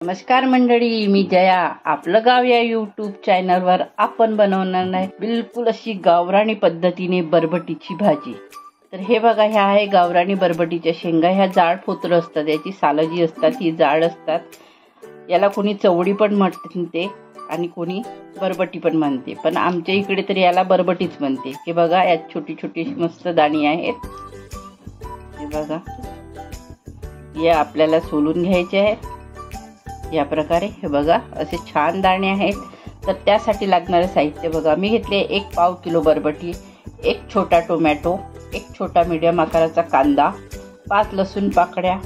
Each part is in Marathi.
नमस्कार मंडळी, मी जया. आपलं गाव या यूट्यूब चॅनलवर आपण बनवणार आहे बिलकुल अशी गावरानी पद्धतीने बरबटीची भाजी. तर हे बघा, ह्या आहे गावरानी बरबटीच्या शेंगा. ह्या जाड फोतर असतात, याची सालं जी असतात ही जाड असतात. याला कोणी चवडी पण म्हणते आणि कोणी बरबटी पण म्हणते, पण आमच्या इकडे तर याला बरबटीच म्हणते. हे बघा, यात छोटी छोटी मस्त दाणी आहेत. हे बघा, या आपल्याला सोलून घ्यायचे आहेत या प्रकारे. हे बघा, असे छान दाणे आहेत. तर त्यासाठी लागणारे साहित्य बघा, मी घेतले 1 पाव किलो बरबटी, 1 छोटा टोमॅटो, 1 छोटा मीडियम आकाराचा कांदा, 5 लसूण पाकळ्या,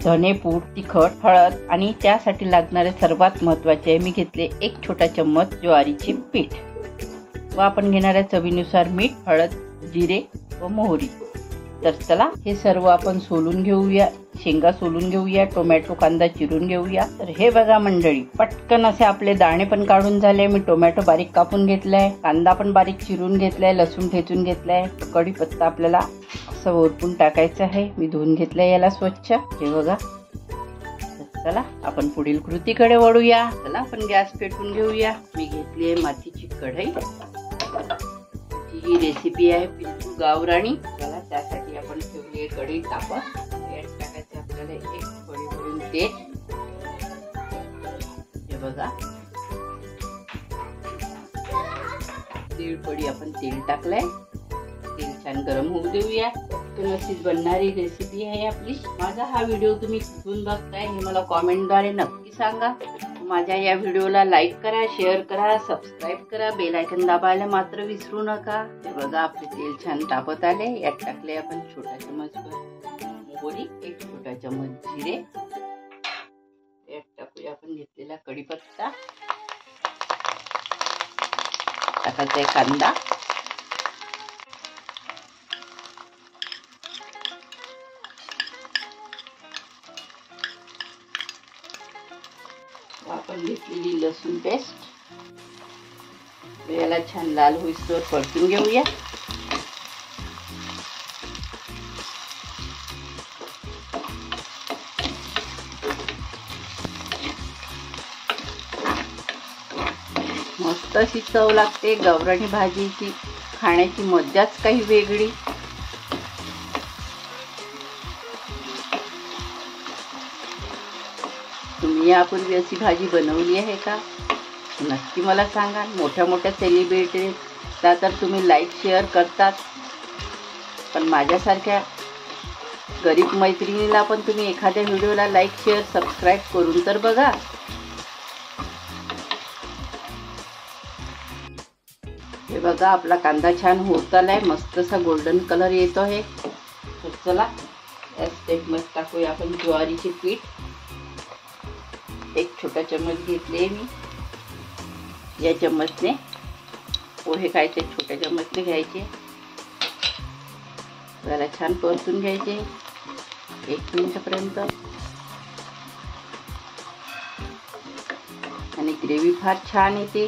धनेपूड, तिखट, हळद आणि त्यासाठी लागणारे सर्वात महत्त्वाचे आहे, मी घेतले 1 छोटा चम्मच ज्वारीचे पीठ व आपण घेणाऱ्या चवीनुसार मीठ, हळद, जिरे व मोहरी. तर चला हे सर्व आपण सोलून घेऊया. शेंगा सोलून घेऊया, टोमॅटो कांदा चिरून घेऊया. तर हे बघा मंडळी, पटकन असे आपले दाणे पण काढून झाले. मी टोमॅटो बारीक कापून घेतलाय, कांदा पण बारीक चिरून घेतलाय, लसूण ठेचून घेतलाय, कढीपत्ता आपल्याला असं वरपून टाकायचं आहे. मी धुवून घेतलंय याला स्वच्छ. हे बघा. चला आपण पुढील कृतीकडे वळूया. चला आपण गॅस पेटवून घेऊया. मी घेतली आहे मातीची कढई. ही रेसिपी आहे बिलकुल गावरानी. चला त्यासाठी आपण ठेवली आहे कढई तापत. यात टाकायचं आपल्याला 1 पळी भरून तेल. हे बघा, 1.5 पळी आपण तेल टाकलंय. तेल छान गरम होऊ देऊया. अशीच बनणारी रेसिपी आहे आपली. माझा हा व्हिडिओ तुम्ही कुठून बघताय हे मला कॉमेंटद्वारे नक्की सांगा. माझ्या या व्हिडिओला लाईक करा, शेअर करा, सबस्क्राईब करा, बेल आयकॉन दाबायला मात्र विसरू नका. हे बघा, आपले तेल छान तापत आले. यात टाकले आपण छोटा चमच मोहरी, 1 छोटा चमच जिरे. यात टाकूया आपण घेतलेला कढीपत्ता. टाकायचा आहे कांदा. आपण घेतलेली लसूण पेस्ट. याला छान लाल होईस्तोवर परतून घेऊया. मस्त अशी चव लागते गावरानी भाजीची. खाण्याची मजाच काही वेगळी. तुम्ही यापूर्वी अशी भाजी बनवली आहे का? नक्की मला सांगा. मोठ्या मोठ्या सेलिब्रिटीजला तर तुम्ही लाईक शेअर करतात, पण माझ्यासारख्या गरीब मैत्रिणीला पण तुम्ही एखाद्या व्हिडिओला लाईक शेअर सबस्क्राईब करून तर बघा. हे बघा, आपला कांदा छान होत आलाय. मस्त असा गोल्डन कलर येतो आहे. तर चला या स्टेपमध्ये टाकूया आपण ज्वारीचे पीठ. 1 छोटा चम्मच घेतले मी. या चम्मचने पोहे खायचे, छोट्या चम्मचने घ्यायचे. जरा छान परतून घ्यायचे 1 मिनिटापर्यंत. आणि ग्रेव्ही फार छान येते.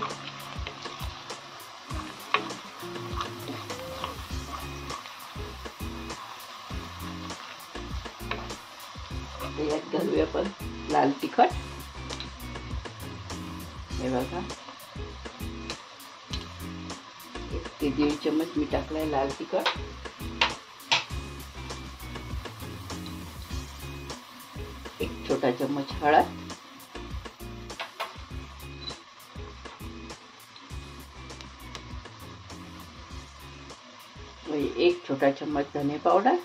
यात घालूया आपण लाल तिखट. हे बघा, 1 ते 1.5 चम्मच मी टाकलाय लाल तिखट. एक छोटा चम्मच हळद. व 1 छोटा चम्मच धने पावडर.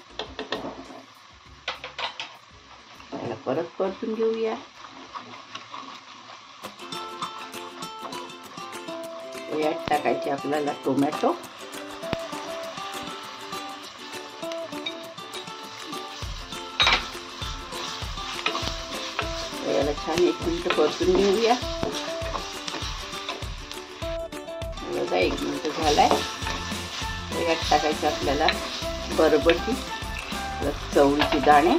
याला परत परतून घेऊया. यात टाकायचे आपल्याला टोमॅटो. याला छान 1 मिनिट परतून घेऊया. बघा, 1 मिनिट झालाय. यात टाकायचे आपल्याला बरबटी, चवळीचे दाणे.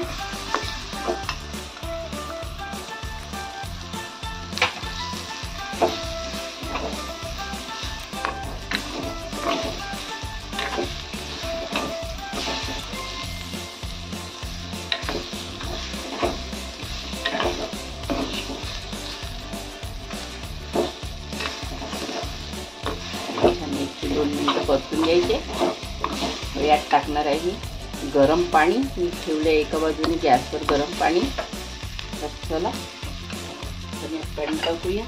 2 मिनिटं परतून घ्यायचे. यात टाकणार आहे गरम पाणी. मी ठेवले एका बाजूने गॅसवर गरम पाणी. तर चला आपण यात पाणी टाकूया.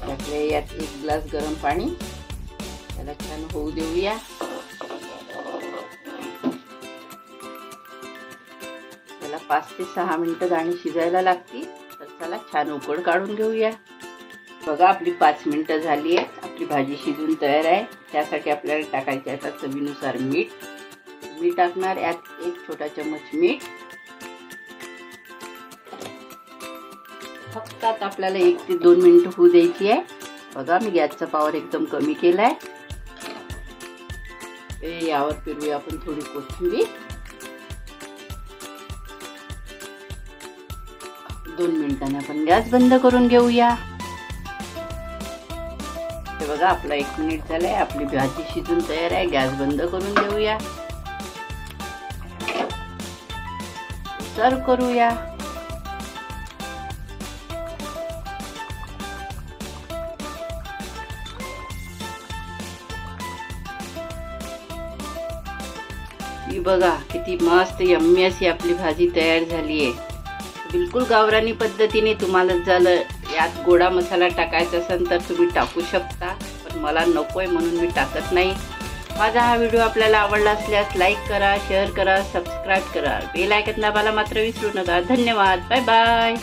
टाकले यात 1 ग्लास गरम पाणी. त्याला छान होऊ देऊया. त्याला 5 ते 6 मिनिटं दाणे शिजायला लागतील. तर चला छान उकड काढून घेऊया. बघा आपली 5 मिनिटं झाली आहेत. आपली भाजी शिजून तयार आहे. त्यासाठी आपल्याला टाकायचे आता चवीनुसार मीठ. मी टाकणार यात 1 छोटा चम्मच मीठ. फक्त आता आपल्याला 1 ते 2 मिनिटं होऊ द्यायची आहे. बघा मी गॅसचा पॉवर एकदम कमी केलाय. यावर फिरवूया आपण थोडी कोथिंबीर. 2 मिनिटांनी आपण गॅस बंद करून घेऊया. हे बघा आपला 1 मिनिट झालाय. आपली भाजी शिजून तयार आहे. गॅस बंद करून देऊया. सर्व करूया. ही बघा किती मस्त यम्मी अशी आपली भाजी तयार झाली आहे. बिलकुल गावरानी पद्धतीने. तुम्हाला झालं यात गोडा मसाला टाकायचा असेल तर तुम्ही टाकू शकता, पण मला नकोय म्हणून मी टाकत नाही. माझा हा व्हिडिओ आपल्याला आवडला असल्यास लाईक करा, शेअर करा, सबस्क्राईब करा. बेल आयकॉन दाबायला मात्र विसरू नका. धन्यवाद. Bye bye.